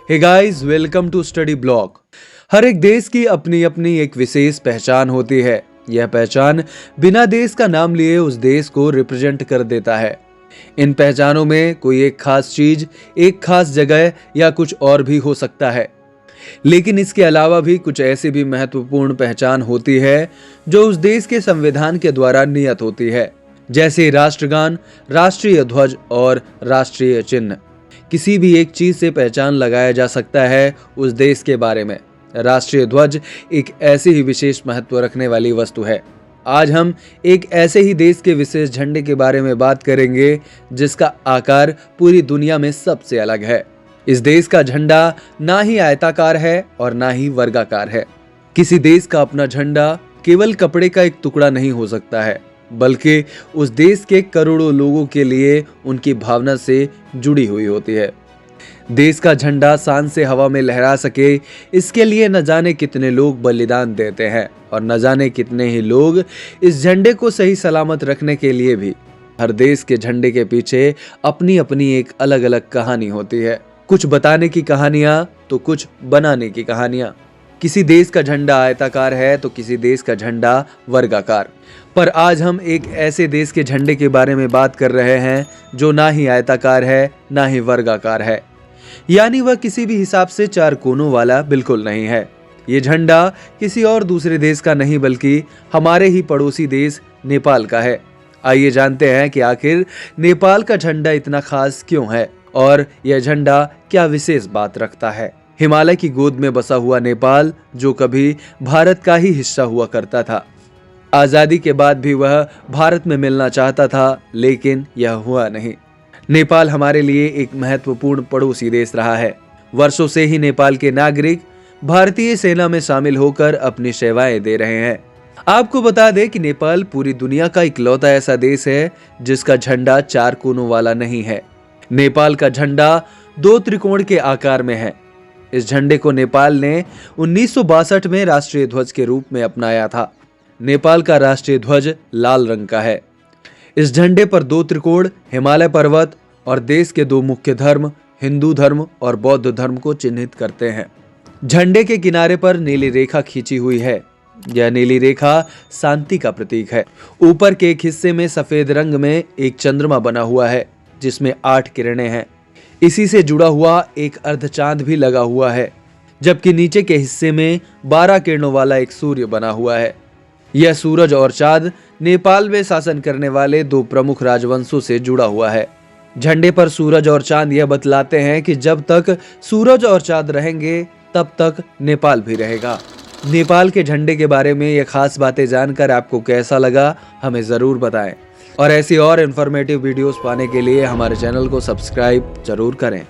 Hey guys, welcome to study block. हर एक देश की अपनी अपनी एक विशेष पहचान होती है। यह पहचान बिना देश का नाम लिए उस देश को रिप्रेजेंट कर देता है। इन पहचानों में कोई एक खास चीज, एक खास जगह या कुछ और भी हो सकता है। लेकिन इसके अलावा भी कुछ ऐसी भी महत्वपूर्ण पहचान होती है जो उस देश के संविधान के द्वारा नियत होती है, जैसे राष्ट्रगान, राष्ट्रीय ध्वज और राष्ट्रीय चिन्ह। किसी भी एक चीज से पहचान लगाया जा सकता है उस देश के बारे में। राष्ट्रीय ध्वज एक ऐसी ही विशेष महत्व रखने वाली वस्तु है। आज हम एक ऐसे ही देश के विशेष झंडे के बारे में बात करेंगे जिसका आकार पूरी दुनिया में सबसे अलग है। इस देश का झंडा ना ही आयताकार है और ना ही वर्गाकार है। किसी देश का अपना झंडा केवल कपड़े का एक टुकड़ा नहीं हो सकता है, बल्कि उस देश के करोड़ों लोगों के लिए उनकी भावना से जुड़ी हुई होती है। देश का झंडा शान से हवा में लहरा सके, इसके लिए न जाने कितने लोग बलिदान देते हैं और न जाने कितने ही लोग इस झंडे को सही सलामत रखने के लिए भी। हर देश के झंडे के पीछे अपनी अपनी एक अलग अलग कहानी होती है। कुछ बताने की कहानियां तो कुछ बनाने की कहानियां। किसी देश का झंडा आयताकार है तो किसी देश का झंडा वर्गाकार। पर आज हम एक ऐसे देश के झंडे के बारे में बात कर रहे हैं जो ना ही आयताकार है ना ही वर्गाकार है, यानी वह किसी भी हिसाब से चार कोनों वाला बिल्कुल नहीं है। ये झंडा किसी और दूसरे देश का नहीं बल्कि हमारे ही पड़ोसी देश नेपाल का है। आइए जानते हैं कि आखिर नेपाल का झंडा इतना खास क्यों है और यह झंडा क्या विशेष बात रखता है। हिमालय की गोद में बसा हुआ नेपाल, जो कभी भारत का ही हिस्सा हुआ करता था। आजादी के बाद भी वह भारत में मिलना चाहता था, लेकिन यह हुआ नहीं। नेपाल हमारे लिए एक महत्वपूर्ण पड़ोसी देश रहा है। वर्षों से ही नेपाल के नागरिक भारतीय सेना में शामिल होकर अपनी सेवाएं दे रहे हैं। आपको बता दें कि नेपाल पूरी दुनिया का इकलौता ऐसा देश है जिसका झंडा चार कोनों वाला नहीं है। नेपाल का झंडा दो त्रिकोण के आकार में है। इस झंडे को नेपाल ने 1962 में राष्ट्रीय ध्वज के रूप में अपनाया था। नेपाल का राष्ट्रीय ध्वज लाल रंग का है। इस झंडे पर दो त्रिकोण हिमालय पर्वत और देश के दो मुख्य धर्म, हिंदू धर्म और बौद्ध धर्म को चिन्हित करते हैं। झंडे के किनारे पर नीली रेखा खींची हुई है। यह नीली रेखा शांति का प्रतीक है। ऊपर के एक हिस्से में सफेद रंग में एक चंद्रमा बना हुआ है जिसमें 8 किरणें हैं। इसी से जुड़ा हुआ एक अर्धचांद भी लगा हुआ है, जबकि नीचे के हिस्से में 12 किरणों वाला एक सूर्य बना हुआ है। यह सूरज और चांद नेपाल में शासन करने वाले दो प्रमुख राजवंशों से जुड़ा हुआ है। झंडे पर सूरज और चांद यह बतलाते हैं कि जब तक सूरज और चांद रहेंगे तब तक नेपाल भी रहेगा। नेपाल के झंडे के बारे में ये खास बातें जानकर आपको कैसा लगा, हमें जरूर बताएं। और ऐसी और इन्फॉर्मेटिव वीडियोस पाने के लिए हमारे चैनल को सब्सक्राइब जरूर करें।